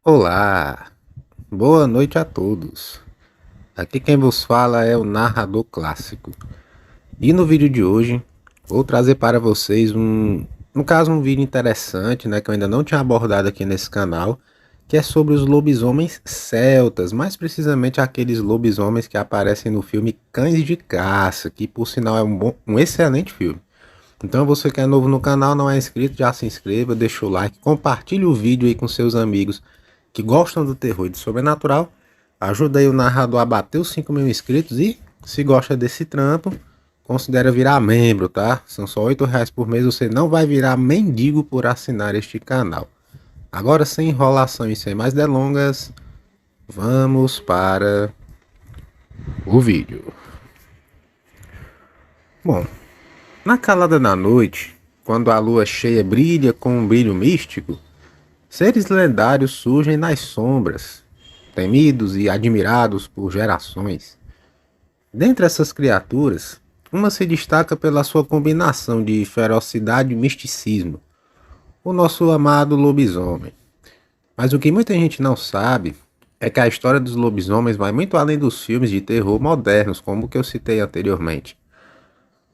Olá, boa noite a todos. Aqui quem vos fala é o narrador clássico. E no vídeo de hoje vou trazer para vocês no caso um vídeo interessante, né, que eu ainda não tinha abordado aqui nesse canal, que é sobre os lobisomens celtas, mais precisamente aqueles lobisomens que aparecem no filme Cães de Caça, que por sinal é um excelente filme. Então você que é novo no canal, não é inscrito, já se inscreva, deixa o like, compartilhe o vídeo aí com seus amigos que gostam do terror e do sobrenatural. Ajuda aí o narrador a bater os 5.000 inscritos e, se gosta desse trampo, considera virar membro, tá? São só R$ 8 por mês, você não vai virar mendigo por assinar este canal. Agora, sem enrolação e sem mais delongas, vamos para o vídeo. Bom, na calada da noite, quando a lua cheia brilha com um brilho místico, seres lendários surgem nas sombras, temidos e admirados por gerações. Dentre essas criaturas, uma se destaca pela sua combinação de ferocidade e misticismo, o nosso amado lobisomem. Mas o que muita gente não sabe é que a história dos lobisomens vai muito além dos filmes de terror modernos, como o que eu citei anteriormente.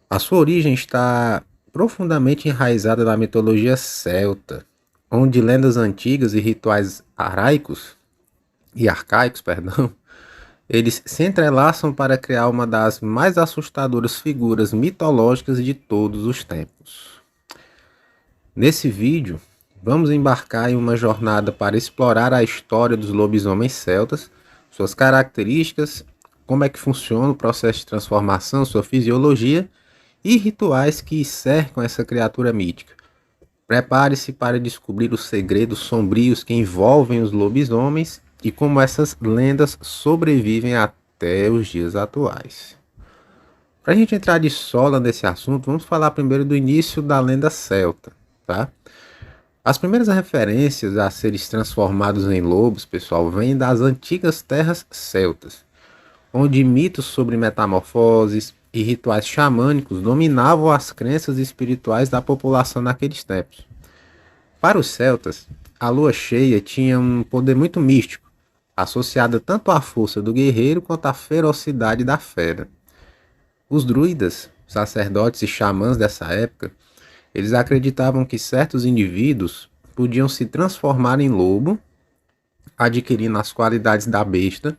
A sua origem está profundamente enraizada na mitologia celta, onde lendas antigas e rituais arcaicos, perdão, eles se entrelaçam para criar uma das mais assustadoras figuras mitológicas de todos os tempos. Nesse vídeo, vamos embarcar em uma jornada para explorar a história dos lobisomens celtas, suas características, como é que funciona o processo de transformação, sua fisiologia e rituais que cercam essa criatura mítica. Prepare-se para descobrir os segredos sombrios que envolvem os lobisomens e como essas lendas sobrevivem até os dias atuais. Para a gente entrar de sola nesse assunto, vamos falar primeiro do início da lenda celta, tá? As primeiras referências a seres transformados em lobos, pessoal, vêm das antigas terras celtas, onde mitos sobre metamorfoses e rituais xamânicos dominavam as crenças espirituais da população naqueles tempos. Para os celtas, a lua cheia tinha um poder muito místico, associada tanto à força do guerreiro quanto à ferocidade da fera. Os druidas, sacerdotes e xamãs dessa época, eles acreditavam que certos indivíduos podiam se transformar em lobo, adquirindo as qualidades da besta,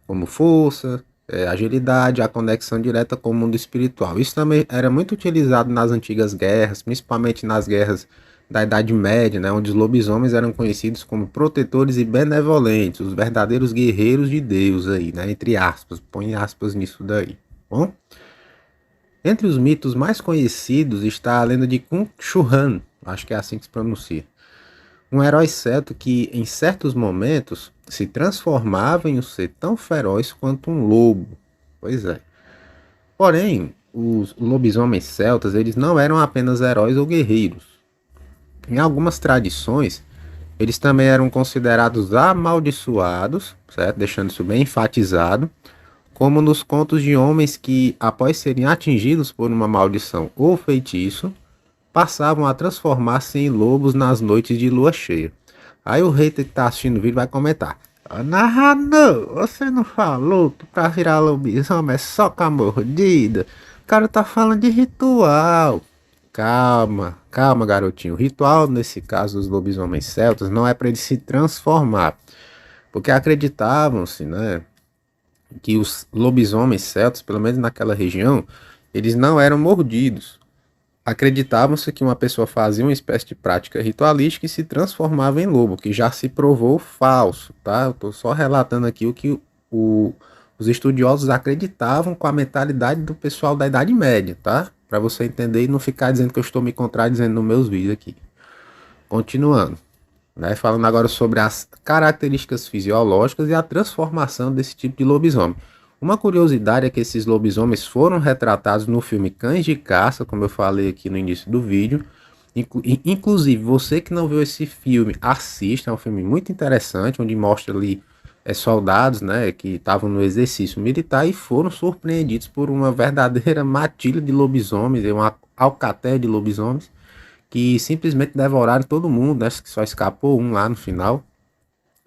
como força, agilidade, a conexão direta com o mundo espiritual. Isso também era muito utilizado nas antigas guerras, principalmente nas guerras da Idade Média, né, onde os lobisomens eram conhecidos como protetores e benevolentes, os verdadeiros guerreiros de Deus aí, né, entre aspas, põe aspas nisso daí. Bom, entre os mitos mais conhecidos está a lenda de Kung-Churran, acho que é assim que se pronuncia, um herói celta que, em certos momentos, se transformava em um ser tão feroz quanto um lobo. Pois é. Porém, os lobisomens celtas, eles não eram apenas heróis ou guerreiros. Em algumas tradições, eles também eram considerados amaldiçoados, certo? Deixando isso bem enfatizado, como nos contos de homens que, após serem atingidos por uma maldição ou feitiço, passavam a transformar-se em lobos nas noites de lua cheia. Aí o hater que tá assistindo o vídeo vai comentar: "Ô, narrador, você não falou que pra virar lobisomem é só com a mordida? O cara tá falando de ritual." Calma, calma, garotinho. O ritual, nesse caso dos lobisomens celtas, não é para ele se transformar. Porque acreditavam-se, né, que os lobisomens celtas, pelo menos naquela região, eles não eram mordidos. Acreditavam-se que uma pessoa fazia uma espécie de prática ritualística e se transformava em lobo, que já se provou falso, tá? Eu estou só relatando aqui o que os estudiosos acreditavam com a mentalidade do pessoal da Idade Média, tá? Para você entender e não ficar dizendo que eu estou me contradizendo nos meus vídeos aqui. Continuando, né? Falando agora sobre as características fisiológicas e a transformação desse tipo de lobisomem. Uma curiosidade é que esses lobisomens foram retratados no filme Cães de Caça, como eu falei aqui no início do vídeo. Inclusive, você que não viu esse filme, assista, é um filme muito interessante, onde mostra ali soldados, né, que estavam no exercício militar e foram surpreendidos por uma verdadeira matilha de lobisomens, uma alcateia de lobisomens, que simplesmente devoraram todo mundo, né, que só escapou um lá no final.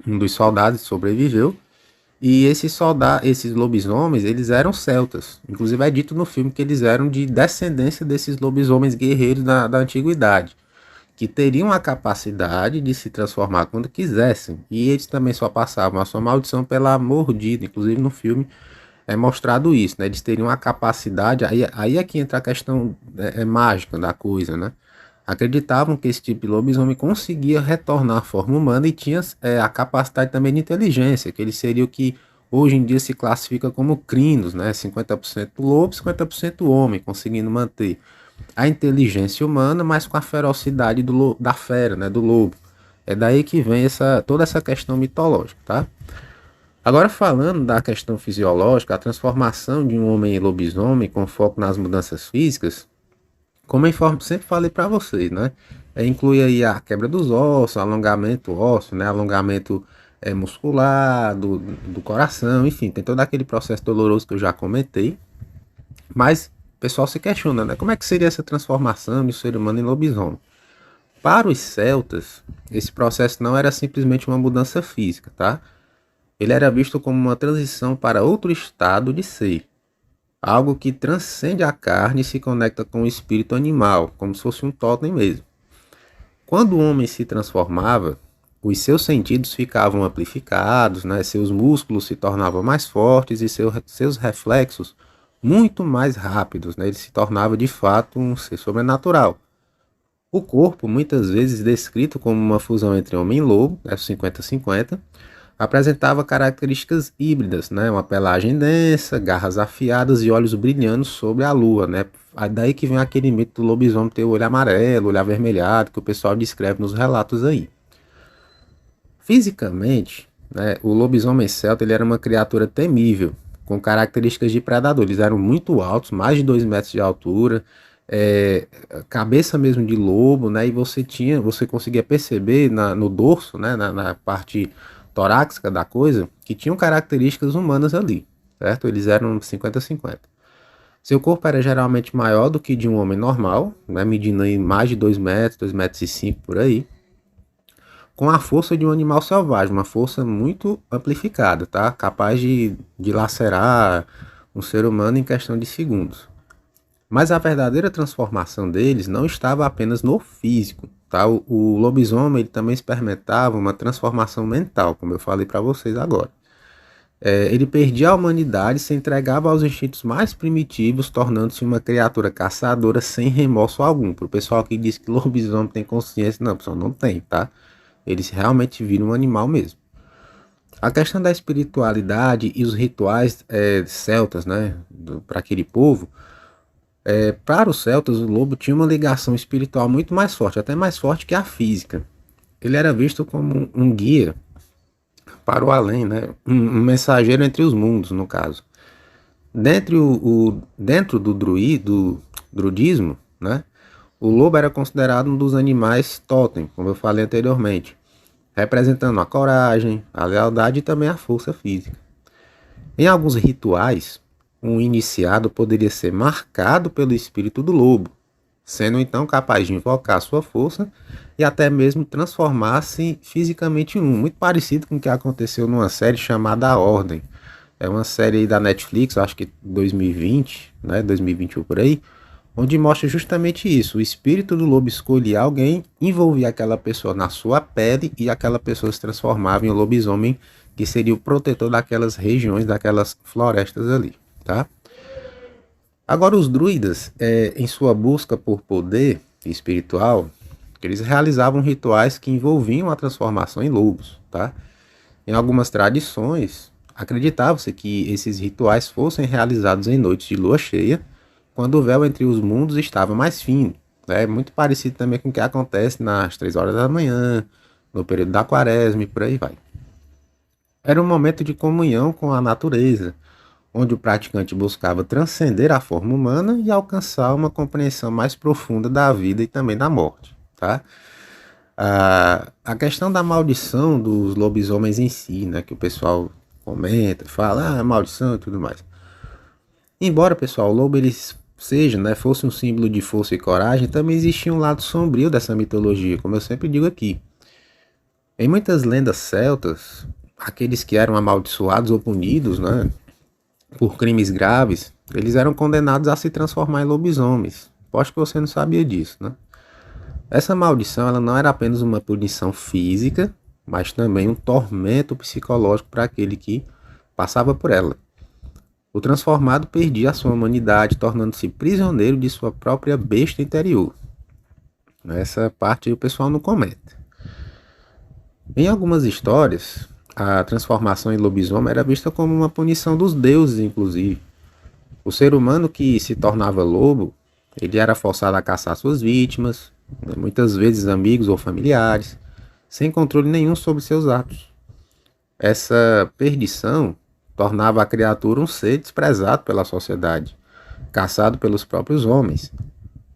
um dos soldados sobreviveu. E esses lobisomens, eles eram celtas. Inclusive é dito no filme que eles eram de descendência desses lobisomens guerreiros da antiguidade, que teriam a capacidade de se transformar quando quisessem. E eles também só passavam a sua maldição pela mordida. Inclusive no filme é mostrado isso, né? Eles teriam a capacidade, aí é que entra a questão mágica da coisa, né? Acreditavam que esse tipo de lobisomem conseguia retornar à forma humana e tinha a capacidade também de inteligência, que ele seria o que hoje em dia se classifica como crinos, né? 50% lobo, 50% homem, conseguindo manter a inteligência humana, mas com a ferocidade da fera, né? Do lobo. É daí que vem toda essa questão mitológica, tá? Agora falando da questão fisiológica, a transformação de um homem em lobisomem com foco nas mudanças físicas, como eu sempre falei para vocês, né? Inclui aí a quebra dos ossos, alongamento ósseo, né? Alongamento muscular, do coração, enfim, tem todo aquele processo doloroso que eu já comentei. Mas o pessoal se questiona, né? Como é que seria essa transformação de ser humano em lobisomem? Para os celtas, esse processo não era simplesmente uma mudança física, tá? Ele era visto como uma transição para outro estado de ser, algo que transcende a carne e se conecta com o espírito animal, como se fosse um totem mesmo. Quando o homem se transformava, os seus sentidos ficavam amplificados, né? Seus músculos se tornavam mais fortes e seus reflexos muito mais rápidos, né? Ele se tornava de fato um ser sobrenatural. O corpo, muitas vezes descrito como uma fusão entre homem e lobo, 50-50, apresentava características híbridas, né? Uma pelagem densa, garras afiadas e olhos brilhando sobre a lua, né? Daí que vem aquele mito do lobisomem ter o olho amarelo, olho avermelhado, que o pessoal descreve nos relatos aí. Fisicamente, né, o lobisomem celta ele era uma criatura temível, com características de predador. Eles eram muito altos, mais de 2 metros de altura, cabeça mesmo de lobo, né? E você conseguia perceber no dorso, né, na parte torácica da coisa, que tinham características humanas ali, certo? Eles eram 50-50. Seu corpo era geralmente maior do que de um homem normal, né, medindo aí mais de 2 metros, 2 metros e 5 por aí, com a força de um animal selvagem, uma força muito amplificada, tá? Capaz de lacerar um ser humano em questão de segundos. Mas a verdadeira transformação deles não estava apenas no físico, tá? O lobisomem ele também experimentava uma transformação mental, como eu falei para vocês agora. Ele perdia a humanidade e se entregava aos instintos mais primitivos, tornando-se uma criatura caçadora sem remorso algum. Para o pessoal que diz que lobisomem tem consciência, não, pessoal, não tem, tá? Eles realmente viram um animal mesmo. A questão da espiritualidade e os rituais celtas, né, para aquele povo, para os celtas, o lobo tinha uma ligação espiritual muito mais forte, até mais forte que a física. Ele era visto como um guia para o além, né? Um mensageiro entre os mundos, no caso. Dentro do druidismo, né? O lobo era considerado um dos animais totem, como eu falei anteriormente, representando a coragem, a lealdade e também a força física. Em alguns rituais, um iniciado poderia ser marcado pelo espírito do lobo, sendo então capaz de invocar sua força e até mesmo transformar-se fisicamente em um, muito parecido com o que aconteceu numa série chamada A Ordem. É uma série aí da Netflix, acho que 2020, né, 2021 por aí, onde mostra justamente isso. O espírito do lobo escolhia alguém, envolvia aquela pessoa na sua pele e aquela pessoa se transformava em um lobisomem que seria o protetor daquelas regiões, daquelas florestas ali, tá? Agora os druidas, em sua busca por poder espiritual, eles realizavam rituais que envolviam a transformação em lobos, tá? Em algumas tradições, acreditava-se que esses rituais fossem realizados em noites de lua cheia, quando o véu entre os mundos estava mais fino, né? Muito parecido também com o que acontece nas 3 horas da manhã, no período da quaresma e por aí vai. Era um momento de comunhão com a natureza, onde o praticante buscava transcender a forma humana e alcançar uma compreensão mais profunda da vida e também da morte, tá? A questão da maldição dos lobisomens em si, né, que o pessoal comenta, fala, maldição e tudo mais. Embora, pessoal, o lobo ele seja, né, fosse um símbolo de força e coragem, também existia um lado sombrio dessa mitologia, como eu sempre digo aqui. Em muitas lendas celtas, aqueles que eram amaldiçoados ou punidos, né, por crimes graves, eles eram condenados a se transformar em lobisomens. Acho que você não sabia disso, né? Essa maldição ela não era apenas uma punição física, mas também um tormento psicológico para aquele que passava por ela. O transformado perdia a sua humanidade, tornando-se prisioneiro de sua própria besta interior. Essa parte o pessoal não comenta. Em algumas histórias, a transformação em lobisomem era vista como uma punição dos deuses, inclusive. O ser humano que se tornava lobo, ele era forçado a caçar suas vítimas, muitas vezes amigos ou familiares, sem controle nenhum sobre seus atos. Essa perdição tornava a criatura um ser desprezado pela sociedade, caçado pelos próprios homens.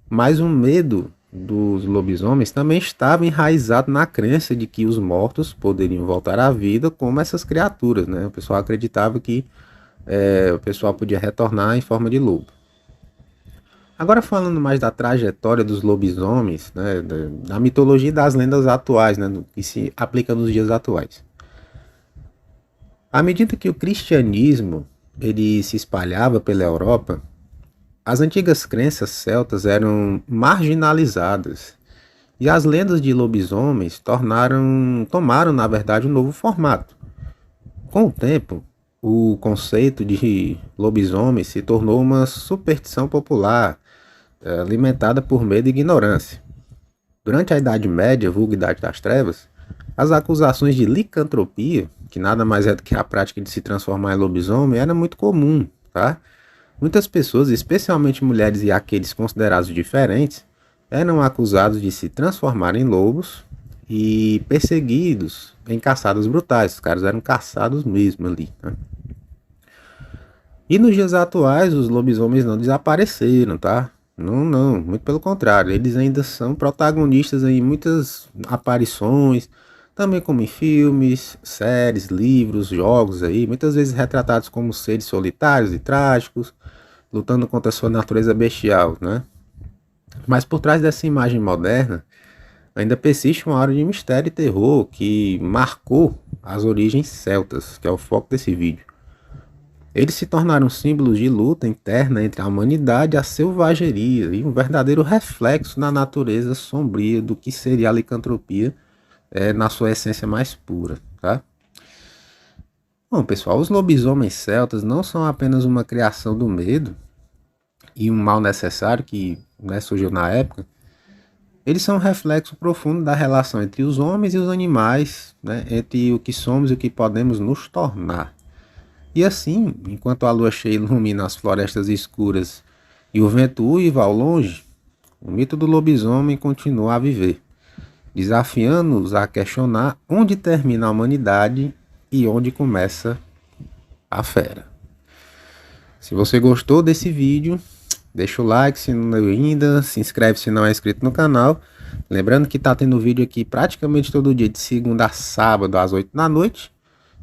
Mas o medo dos lobisomens também estava enraizado na crença de que os mortos poderiam voltar à vida como essas criaturas, né? O pessoal acreditava que o pessoal podia retornar em forma de lobo. Agora falando mais da trajetória dos lobisomens, né, da mitologia e das lendas atuais, né, que se aplica nos dias atuais. À medida que o cristianismo ele se espalhava pela Europa, as antigas crenças celtas eram marginalizadas e as lendas de lobisomens tomaram, na verdade, um novo formato. Com o tempo, o conceito de lobisomem se tornou uma superstição popular, alimentada por medo e ignorância. Durante a Idade Média, vulgo Idade das Trevas, as acusações de licantropia, que nada mais é do que a prática de se transformar em lobisomem, era muito comum, tá? Muitas pessoas, especialmente mulheres e aqueles considerados diferentes, eram acusados de se transformar em lobos e perseguidos em caçadas brutais. Os caras eram caçados mesmo ali, né? E nos dias atuais, os lobisomens não desapareceram, tá? Não, não, muito pelo contrário, eles ainda são protagonistas em muitas aparições, também como em filmes, séries, livros, jogos aí, muitas vezes retratados como seres solitários e trágicos, lutando contra a sua natureza bestial, né? Mas por trás dessa imagem moderna, ainda persiste uma aura de mistério e terror que marcou as origens celtas, que é o foco desse vídeo. Eles se tornaram símbolos de luta interna entre a humanidade e a selvageria, e um verdadeiro reflexo na natureza sombria do que seria a licantropia na sua essência mais pura, tá? Bom, pessoal, os lobisomens celtas não são apenas uma criação do medo e um mal necessário que, né, surgiu na época. Eles são um reflexo profundo da relação entre os homens e os animais, né, entre o que somos e o que podemos nos tornar. E assim, enquanto a lua cheia ilumina as florestas escuras e o vento uiva ao longe, o mito do lobisomem continua a viver, desafiando-nos a questionar onde termina a humanidade e onde começa a fera. Se você gostou desse vídeo, deixa o like se não é ainda, se inscreve se não é inscrito no canal. Lembrando que tá tendo vídeo aqui praticamente todo dia, de segunda a sábado, às 8 da noite.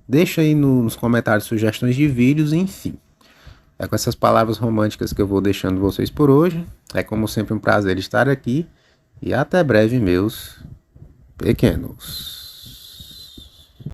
Deixa aí nos comentários sugestões de vídeos, enfim. É com essas palavras românticas que eu vou deixando vocês por hoje. É como sempre um prazer estar aqui. E até breve, meus pequenos.